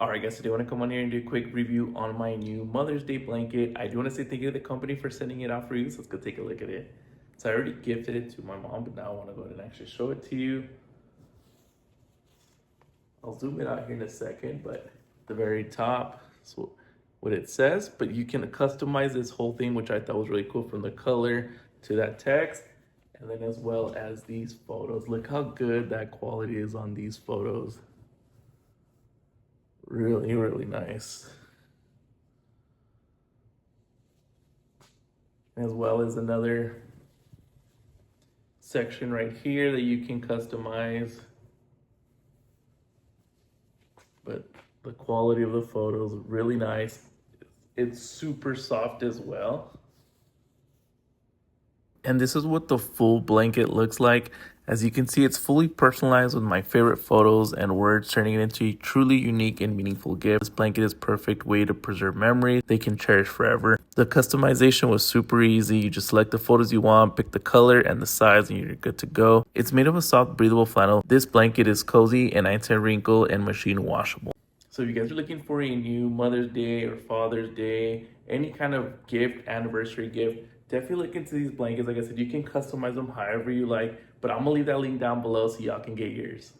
Alright guys, today I want to come on here and do a quick review on my new Mother's Day blanket. I do want to say thank you to the company for sending it out for you, so let's go take a look at it. So I already gifted it to my mom, but now I want to go ahead and actually show it to you. I'll zoom it out here in a second, but at the very top is what it says, but you can customize this whole thing, which I thought was really cool, from the color to that text, and then as well as these photos. Look how good that quality is on these photos. Really, really nice. As well as another section right here that you can customize. But the quality of the photos, really nice. It's super soft as well. And this is what the full blanket looks like. As you can see, it's fully personalized with my favorite photos and words, turning it into a truly unique and meaningful gift. This blanket is a perfect way to preserve memories they can cherish forever. The customization was super easy. You just select the photos you want, pick the color and the size, and you're good to go. It's made of a soft, breathable flannel. This blanket is cozy and anti-wrinkle and machine washable. So if you guys are looking for a new Mother's Day or Father's Day, any kind of gift, anniversary gift, definitely look into these blankets. Like I said, you can customize them however you like, but I'm gonna leave that link down below so y'all can get yours.